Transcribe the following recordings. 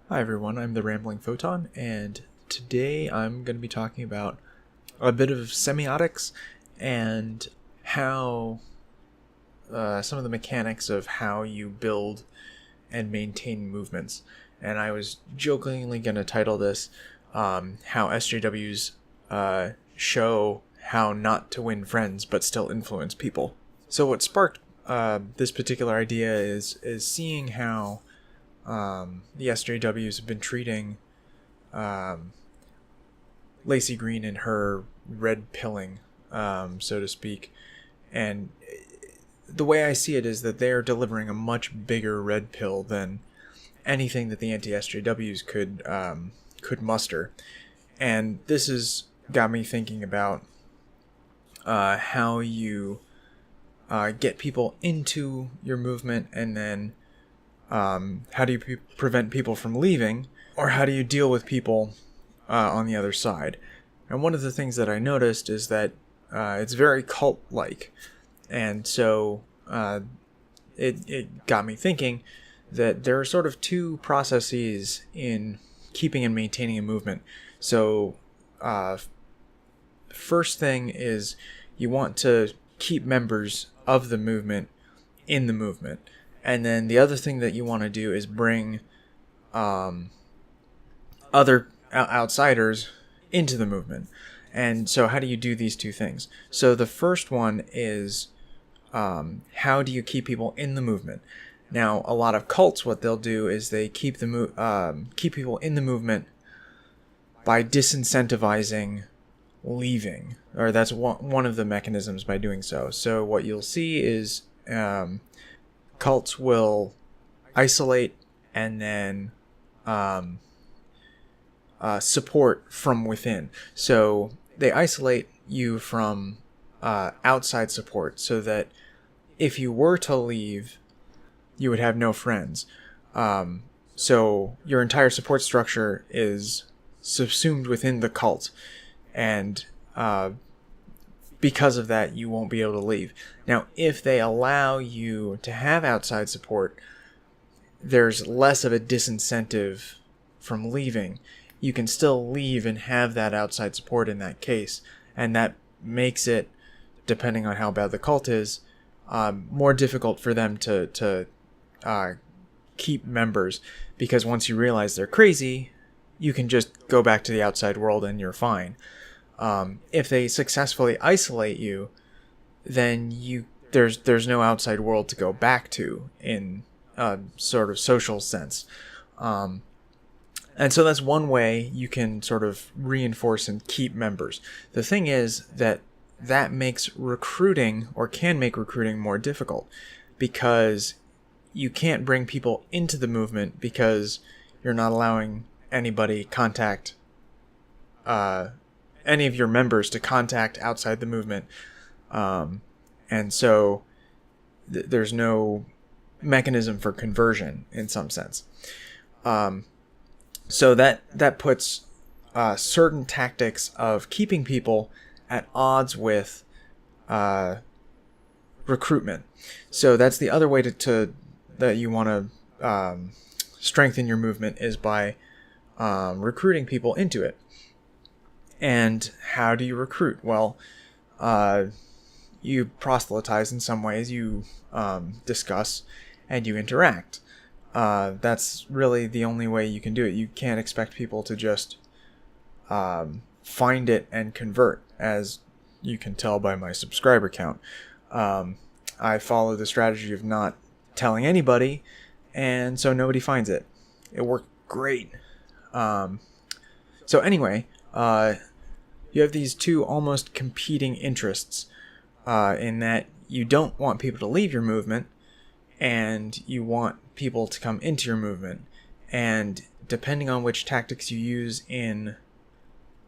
Hi everyone, I'm the Rambling Photon, and today I'm going to be talking about a bit of semiotics and how some of the mechanics of how you build and maintain movements. And I was jokingly going to title this how SJWs show how not to win friends but still influence people. So what sparked this particular idea is seeing how the SJWs have been treating Lacey Green and her red pilling, so to speak. And the way I see it is that they are delivering a much bigger red pill than anything that the anti-SJWs could muster. And this has got me thinking about how you get people into your movement, and then how do you prevent people from leaving, or how do you deal with people on the other side? And one of the things that I noticed is that it's very cult-like, and so it got me thinking that there are sort of two processes in keeping and maintaining a movement. So first thing is you want to keep members of the movement in the movement. And then the other thing that you want to do is bring other outsiders into the movement. And so how do you do these two things? So the first one is how do you keep people in the movement? Now, a lot of cults, what they'll do is they keep people in the movement by disincentivizing leaving, or that's one of the mechanisms by doing so. So what you'll see is cults will isolate and then support from within. So they isolate you from outside support, so that if you were to leave, you would have no friends. So your entire support structure is subsumed within the cult, and because of that, you won't be able to leave. Now, if they allow you to have outside support, there's less of a disincentive from leaving. You can still leave and have that outside support in that case, and that makes it, depending on how bad the cult is, more difficult for them to keep members, because once you realize they're crazy, you can just go back to the outside world and you're fine. If they successfully isolate you, then there's no outside world to go back to in a sort of social sense. And so that's one way you can sort of reinforce and keep members. The thing is that makes recruiting, or can make recruiting, more difficult, because you can't bring people into the movement because you're not allowing anybody contact any of your members to contact outside the movement. And so there's no mechanism for conversion in some sense. So that puts certain tactics of keeping people at odds with recruitment. So that's the other way that you want to strengthen your movement, is by recruiting people into it. And how do you recruit? Well, you proselytize in some ways, you discuss, and you interact. That's really the only way you can do it. You can't expect people to just find it and convert, as you can tell by my subscriber count. I follow the strategy of not telling anybody, and so nobody finds it. It worked great. So anyway, you have these two almost competing interests, in that you don't want people to leave your movement, and you want people to come into your movement. And depending on which tactics you use in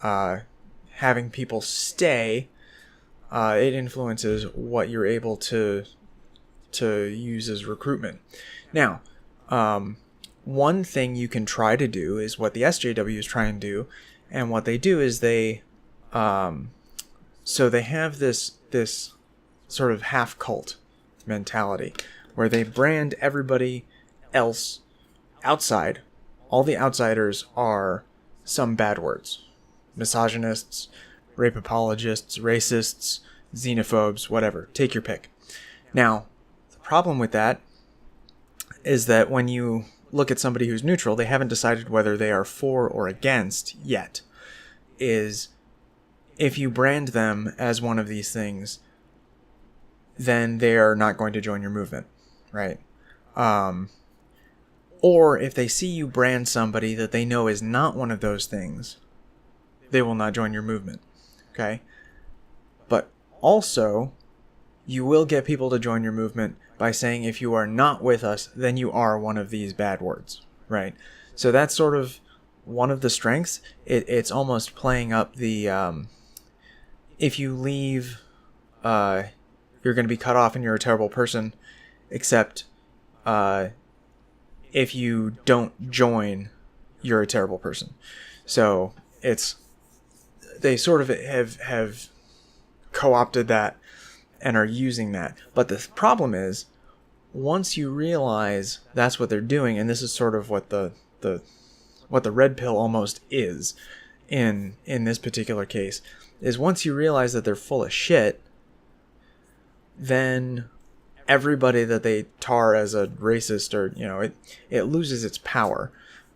having people stay, it influences what you're able to use as recruitment. Now, one thing you can try to do is what the SJW is trying to do, and what they do is they have this sort of half cult mentality, where they brand everybody else outside all the outsiders are some bad words. Misogynists, rape apologists, racists, xenophobes, whatever. Take your pick. Now, the problem with that is that when you look at somebody who's neutral, they haven't decided whether they are for or against yet. Is if you brand them as one of these things, then they are not going to join your movement, right? Or if they see you brand somebody that they know is not one of those things, they will not join your movement, okay? But also, you will get people to join your movement by saying if you are not with us, then you are one of these bad words, right? So that's sort of one of the strengths. It's almost playing up the, if you leave, you're going to be cut off and you're a terrible person, except if you don't join, you're a terrible person. So they sort of have co-opted that and are using that. But the problem is, once you realize that's what they're doing, and this is sort of what the red pill almost is in this particular case, is once you realize that they're full of shit, then everybody that they tar as a racist, or it loses its power.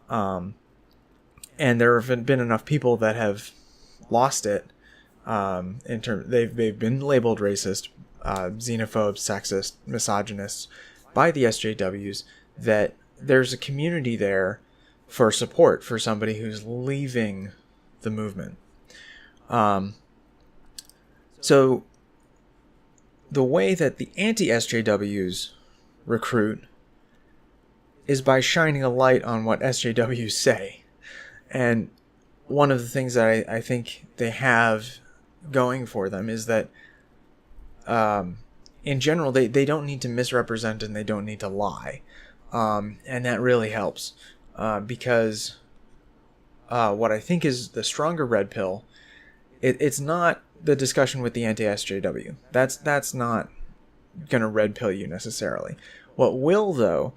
And there have been enough people that have lost it. They've been labeled racist, xenophobes, sexist, misogynists by the SJWs, that there's a community there for support for somebody who's leaving the movement. So the way that the anti-SJWs recruit is by shining a light on what SJWs say. And one of the things that I think they have going for them is that in general, they don't need to misrepresent and they don't need to lie. And that really helps because what I think is the stronger red pill, it's not the discussion with the anti-SJW. That's not going to red pill you necessarily. What will, though,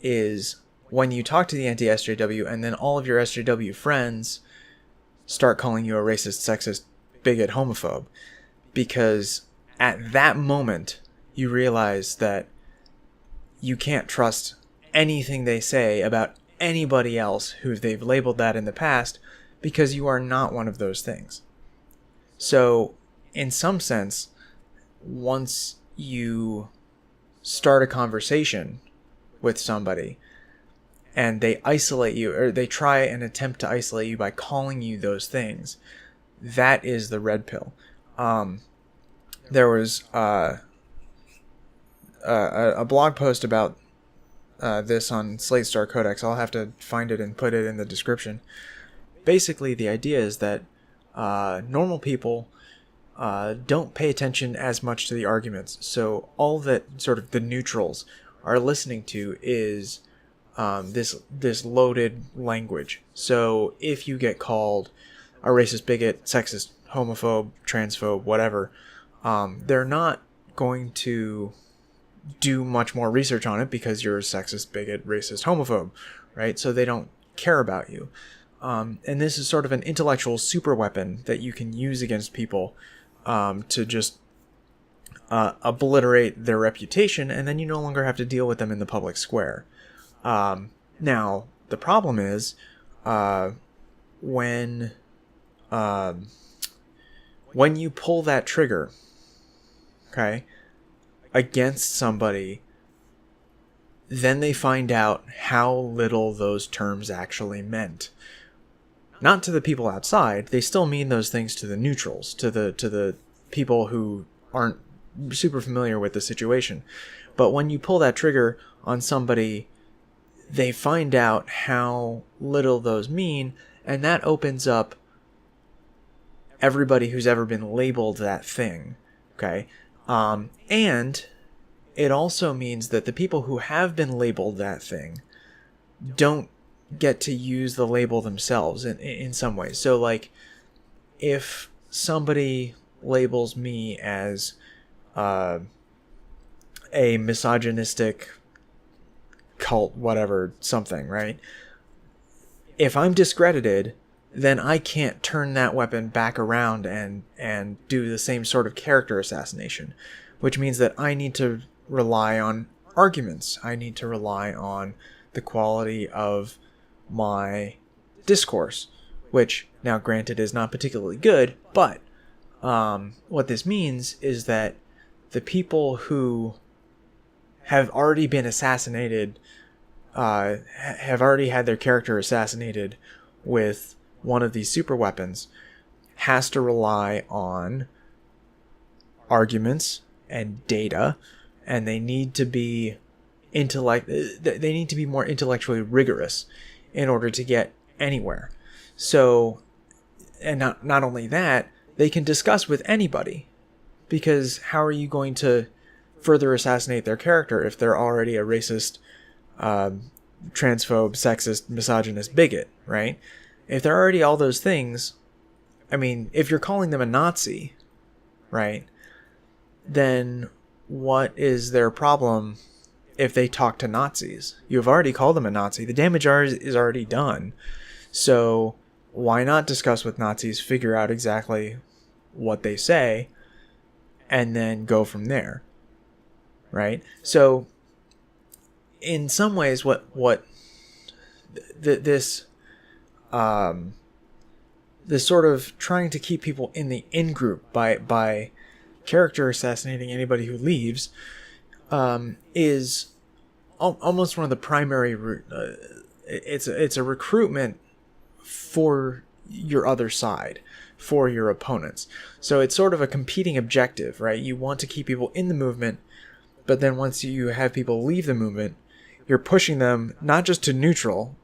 is when you talk to the anti-SJW and then all of your SJW friends start calling you a racist, sexist, bigot, homophobe, because at that moment you realize that you can't trust anything they say about anybody else who they've labeled that in the past, because you are not one of those things. So, in some sense, once you start a conversation with somebody and they isolate you, or they try and attempt to isolate you by calling you those things, that is the red pill. There was a blog post about this on SlateStarCodex. I'll have to find it and put it in the description. Basically, the idea is that normal people don't pay attention as much to the arguments. So all that sort of the neutrals are listening to is this loaded language. So if you get called a racist, bigot, sexist, homophobe, transphobe, whatever, they're not going to do much more research on it because you're a sexist, bigot, racist, homophobe, right? So they don't care about you. And this is sort of an intellectual superweapon that you can use against people to just obliterate their reputation, and then you no longer have to deal with them in the public square. Now, the problem is when you pull that trigger, okay, against somebody, then they find out how little those terms actually meant. Not to the people outside, they still mean those things to the neutrals, to the people who aren't super familiar with the situation. But when you pull that trigger on somebody, they find out how little those mean, and that opens up everybody who's ever been labeled that thing, okay? And it also means that the people who have been labeled that thing don't get to use the label themselves in some ways. So, like, if somebody labels me as a misogynistic cult, whatever, something, right? if I'm discredited, then I can't turn that weapon back around and do the same sort of character assassination, which means that I need to rely on arguments. I need to rely on the quality of my discourse, which, now granted, is not particularly good, but what this means is that the people who have already been assassinated, have already had their character assassinated with one of these super weapons, has to rely on arguments and data, and they need to be more intellectually rigorous in order to get anywhere. So, and not only that, they can discuss with anybody, because how are you going to further assassinate their character if they're already a racist, transphobe, sexist, misogynist bigot, right? If they're already all those things, I mean, if you're calling them a Nazi, right, then what is their problem if they talk to Nazis? You've already called them a Nazi. The damage is already done. So why not discuss with Nazis, figure out exactly what they say, and then go from there, right? So in some ways, this sort of trying to keep people in the in-group by character assassinating anybody who leaves is almost one of the primary it's a recruitment for your other side, for your opponents. So it's sort of a competing objective, right? You want to keep people in the movement, but then once you have people leave the movement, you're pushing them not just to neutral,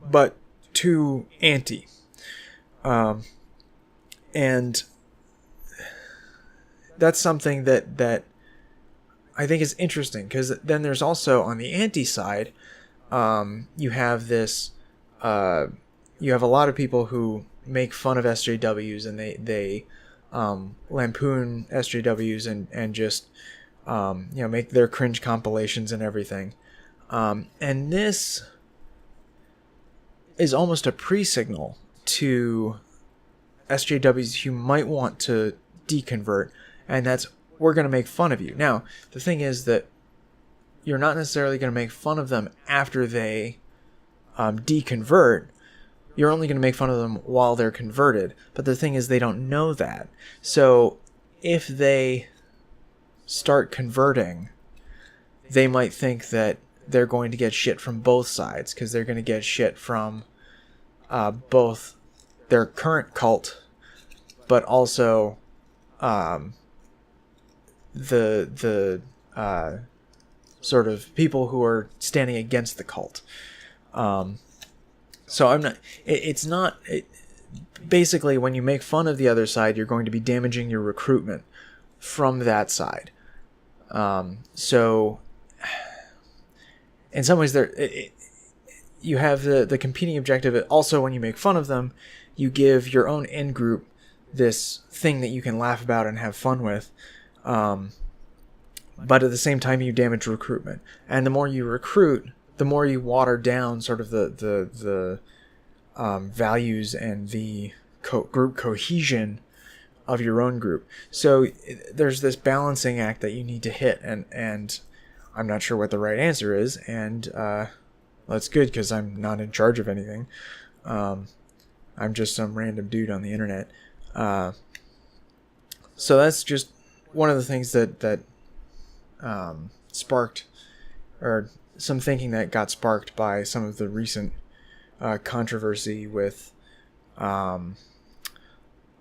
but to anti. And that's something that I think is interesting, because then there's also, on the anti side, you have this, you have a lot of people who make fun of SJWs, and they lampoon SJWs and just, make their cringe compilations and everything. And this is almost a pre-signal to SJWs who might want to deconvert, and that's, we're going to make fun of you. Now, the thing is that you're not necessarily going to make fun of them after they deconvert. You're only going to make fun of them while they're converted. But the thing is, they don't know that. So if they start converting, they might think that they're going to get shit from both sides, because they're going to get shit from both their current cult, but also the sort of people who are standing against the cult. So I'm not. It's not. Basically, when you make fun of the other side, you're going to be damaging your recruitment from that side. So, in some ways, you have the competing objective. Also, when you make fun of them, you give your own in-group this thing that you can laugh about and have fun with. But at the same time, you damage recruitment. And the more you recruit, the more you water down sort of the values and the group cohesion of your own group. So there's this balancing act that you need to hit, and I'm not sure what the right answer is, and that's good, because I'm not in charge of anything. I'm just some random dude on the internet. So that's just one of the things that sparked, or some thinking that got sparked by some of the recent controversy with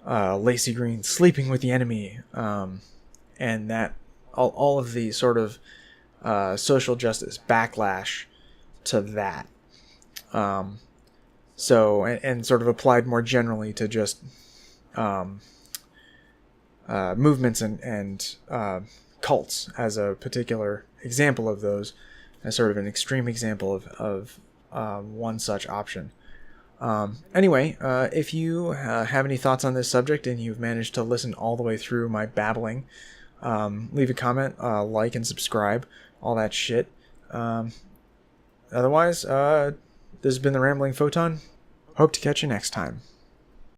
Lacey Green sleeping with the enemy, and that all of the sort of social justice backlash to that. So, and sort of applied more generally to just movements and cults as a particular example of those, as sort of an extreme example of one such option. Anyway, if you have any thoughts on this subject and you've managed to listen all the way through my babbling, leave a comment, like and subscribe, all that shit. Otherwise, this has been the Rambling Photon. Hope to catch you next time.